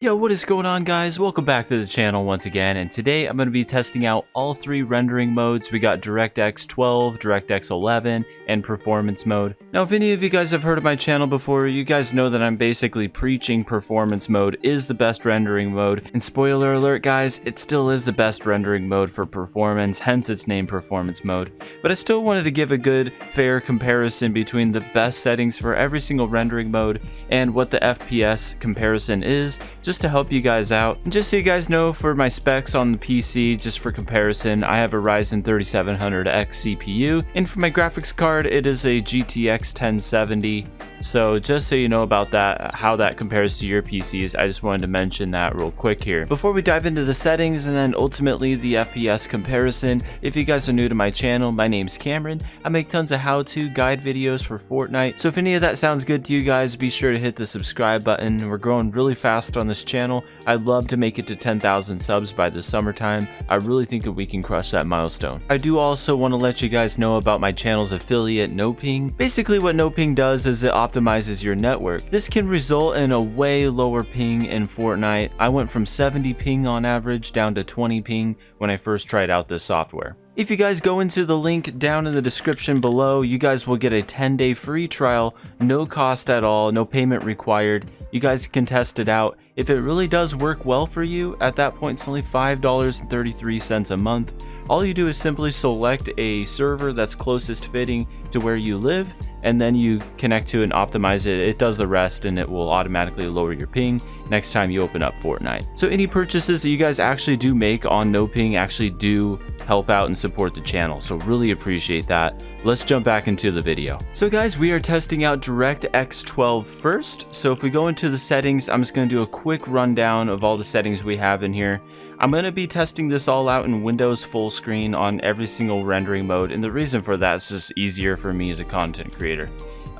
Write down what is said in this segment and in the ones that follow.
Yo, what is going on, guys? Welcome back to the channel once again, and today I'm going to be testing out all three rendering modes. We got DirectX 12, DirectX 11, and performance mode. Now, if any of you guys have heard of my channel before, you guys know that I'm basically preaching performance mode is the best rendering mode, and spoiler alert, guys, it still is the best rendering mode for performance, hence its name performance mode. But I still wanted to give a good, fair comparison between the best settings for every single rendering mode and what the FPS comparison is, just to help you guys out. And just so you guys know, for my specs on the PC, just for comparison, I have a Ryzen 3700X CPU, and for my graphics card, it is a GTX 1070. So just so you know about that, how that compares to your PCs, I just wanted to mention that real quick here. Before we dive into the settings and then ultimately the FPS comparison, if you guys are new to my channel, my name's Cameron. I make tons of how-to guide videos for Fortnite, so if any of that sounds good to you guys, be sure to hit the subscribe button. We're growing really fast on this channel. I'd love to make it to 10,000 subs by the summertime. I really think that we can crush that milestone. I do also want to let you guys know about my channel's affiliate, NoPing. Basically what NoPing does is it optimizes your network. This can result in a way lower ping in Fortnite. I went from 70 ping on average down to 20 ping when I first tried out this software. If you guys go into the link down in the description below, you guys will get a 10-day free trial, no cost at all, no payment required. You guys can test it out. If it really does work well for you, at that point it's only $5.33 a month. All you do is simply select a server that's closest fitting to where you live, and then you connect to and optimize it. It does the rest, and it will automatically lower your ping next time you open up Fortnite. So any purchases that you guys actually do make on NoPing actually do help out and support the channel, so really appreciate that. Let's jump back into the video. So guys, we are testing out DirectX 12 first. So if we go into the settings, I'm just going to do a quick rundown of all the settings we have in here. I'm going to be testing this all out in Windows full screen on every single rendering mode, and the reason for that is just easier for me as a content creator.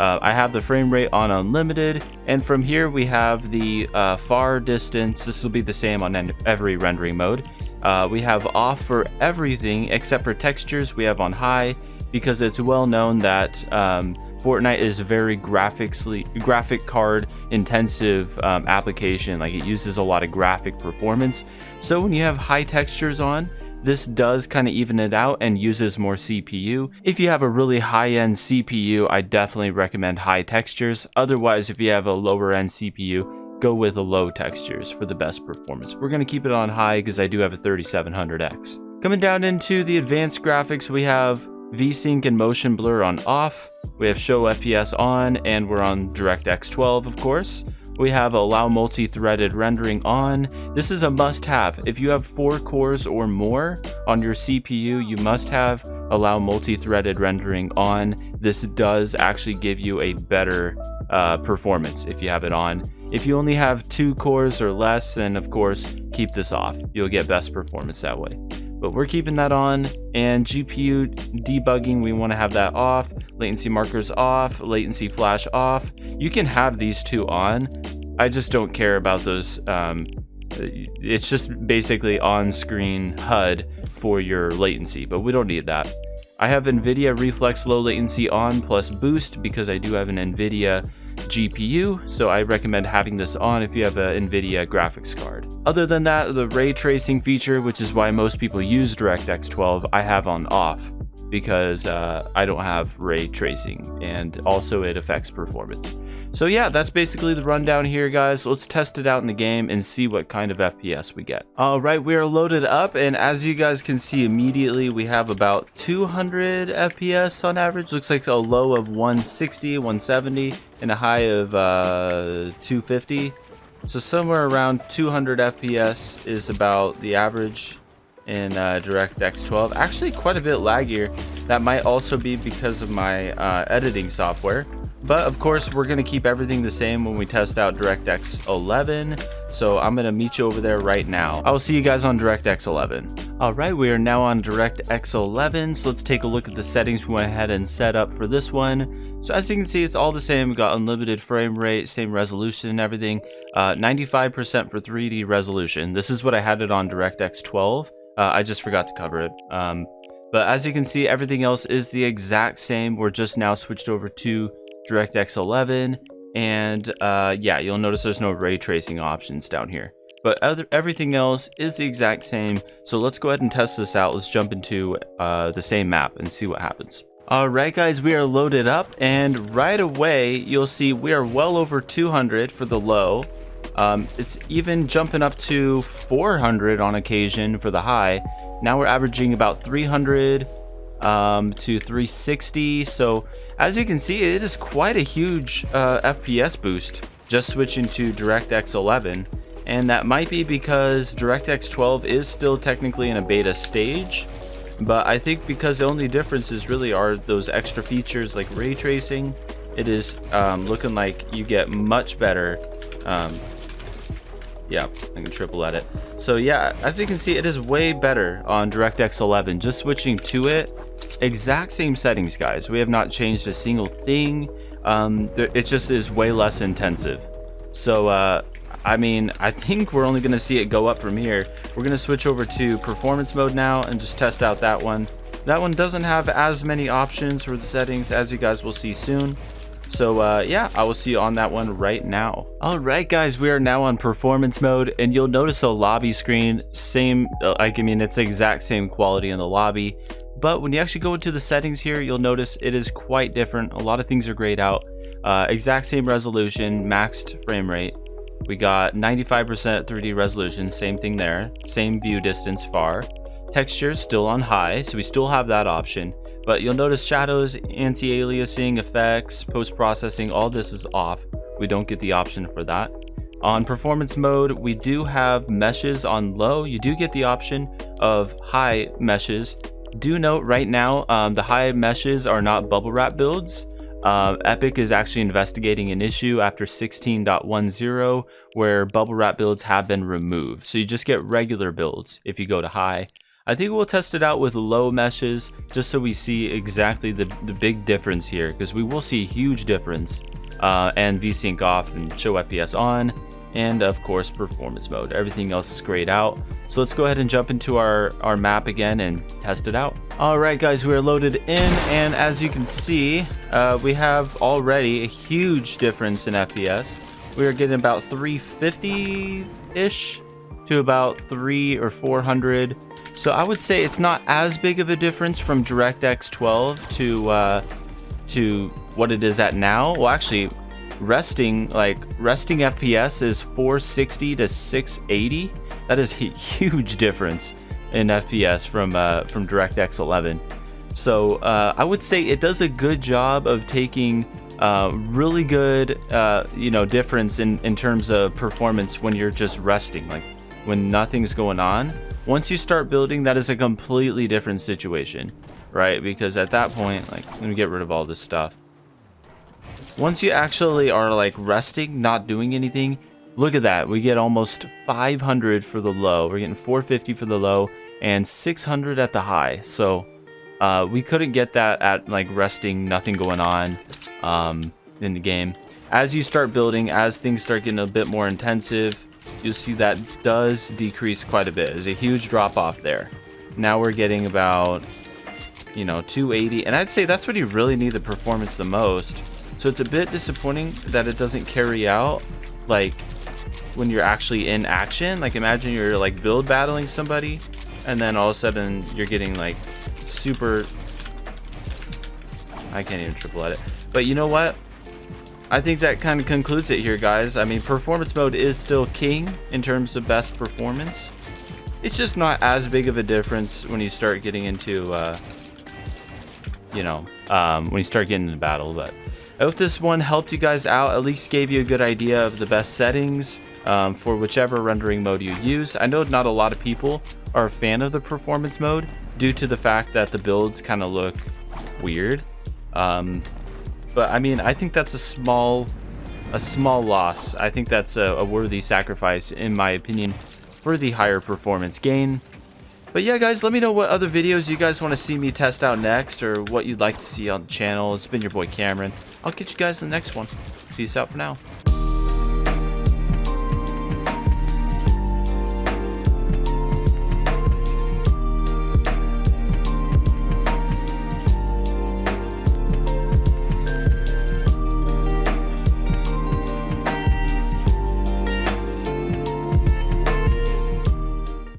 I have the frame rate on unlimited, and from here we have the far distance. This will be the same on every rendering mode. We have off for everything except for textures. We have on high because it's well known that Fortnite is a very graphic card intensive application. Like, it uses a lot of graphic performance. So when you have high textures on, this does kind of even it out and uses more CPU. If you have a really high-end CPU, I definitely recommend high textures. Otherwise, if you have a lower-end CPU, go with a low textures for the best performance. We're going to keep it on high because I do have a 3700X. Coming down into the advanced graphics, we have VSync and motion blur on off. We have show FPS on, and we're on DirectX 12, of course. We have allow multi-threaded rendering on. This is a must-have. If you have 4 cores or more on your CPU, you must have allow multi-threaded rendering on. This does actually give you a better performance if you have it on. If you only have 2 cores or less, then of course keep this off. You'll get best performance that way. But we're keeping that on. And GPU debugging, we want to have that off. Latency markers off, latency flash off. You can have these two on. I just don't care about those. It's just basically on-screen HUD for your latency, but we don't need that. I have NVIDIA Reflex Low Latency on plus Boost because I do have an NVIDIA GPU, so I recommend having this on if you have an NVIDIA graphics card. Other than that, the ray tracing feature, which is why most people use DirectX 12, I have on off because I don't have ray tracing, and also it affects performance. So yeah, that's basically the rundown here, guys. Let's test it out in the game and see what kind of FPS we get. All right, we are loaded up, and as you guys can see immediately, we have about 200 FPS on average. Looks like a low of 160, 170, and a high of 250. So somewhere around 200 FPS is about the average in DirectX 12. Actually quite a bit laggier. That might also be because of my editing software. But of course, we're going to keep everything the same when we test out DirectX 11. So I'm going to meet you over there right now. I will see you guys on DirectX 11. All right, we are now on DirectX 11. So let's take a look at the settings we went ahead and set up for this one. So as you can see, it's all the same. We got unlimited frame rate, same resolution and everything. 95% for 3D resolution. This is what I had it on DirectX 12. I just forgot to cover it. But as you can see, everything else is the exact same. We're just now switched over to DirectX 11, And yeah, you'll notice there's no ray tracing options down here. But everything else is the exact same. So let's go ahead and test this out. Let's jump into the same map and see what happens. Alright guys, we are loaded up, and right away you'll see we are well over 200 for the low. It's even jumping up to 400 on occasion for the high. Now we're averaging about 300 to 360. So as you can see, it is quite a huge FPS boost just switching to DirectX 11. And that might be because DirectX 12 is still technically in a beta stage. But I think because the only differences really are those extra features like ray tracing, it is looking like you get much better. Yeah, I can triple edit. So yeah, as you can see, it is way better on DirectX 11. Just switching to it, exact same settings, guys. We have not changed a single thing. It just is way less intensive. So I mean, I think we're only going to see it go up from here. We're going to switch over to performance mode now and just test out that one. That one doesn't have as many options for the settings, as you guys will see soon. So yeah, I will see you on that one right now. All right, guys, we are now on performance mode, and you'll notice a lobby screen. Same, I mean, it's the exact same quality in the lobby. But when you actually go into the settings here, you'll notice it is quite different. A lot of things are grayed out. Exact same resolution, maxed frame rate. We got 95% 3D resolution, same thing there. Same view distance far. Textures still on high, so we still have that option. But you'll notice shadows, anti-aliasing, effects, post-processing, all this is off. We don't get the option for that. On performance mode, we do have meshes on low. You do get the option of high meshes. Do note right now, the high meshes are not bubble wrap builds. Epic is actually investigating an issue after 16.10 where bubble wrap builds have been removed. So you just get regular builds if you go to high. I think we'll test it out with low meshes just so we see exactly the big difference here, because we will see a huge difference. And VSync off and show FPS on, and of course performance mode. Everything else is grayed out. So let's go ahead and jump into our map again and test it out. Alright guys, we are loaded in, and as you can see, we have already a huge difference in FPS. We are getting about 350-ish to about 300 or 400. So I would say it's not as big of a difference from DirectX 12 to what it is at now. Well, actually, resting FPS is 460 to 680. That is a huge difference in FPS from DirectX 11. So I would say it does a good job of taking really good difference in terms of performance when you're just resting, like when nothing's going on. Once you start building, that is a completely different situation, right? Because at that point, like, let me get rid of all this stuff. Once you actually are like resting, not doing anything, look at that. We get almost 500 for the low. We're getting 450 for the low and 600 at the high. So we couldn't get that at like resting, nothing going on in the game. As you start building, as things start getting a bit more intensive, you'll see that does decrease quite a bit. There's a huge drop off there. Now we're getting about 280, and I'd say that's when you really need the performance the most. So it's a bit disappointing that it doesn't carry out like when you're actually in action. Like imagine you're like build battling somebody, and then all of a sudden you're getting like super, I can't even triple edit. But you know what? I think that kind of concludes it here, guys. I mean, performance mode is still king in terms of best performance. It's just not as big of a difference when you start getting into, when you start getting into battle. But I hope this one helped you guys out, at least gave you a good idea of the best settings for whichever rendering mode you use. I know not a lot of people are a fan of the performance mode due to the fact that the builds kind of look weird. But I mean, I think that's a small loss. I think that's a worthy sacrifice, in my opinion, for the higher performance gain. But yeah, guys, let me know what other videos you guys want to see me test out next, or what you'd like to see on the channel. It's been your boy Cameron. I'll catch you guys in the next one. Peace out for now.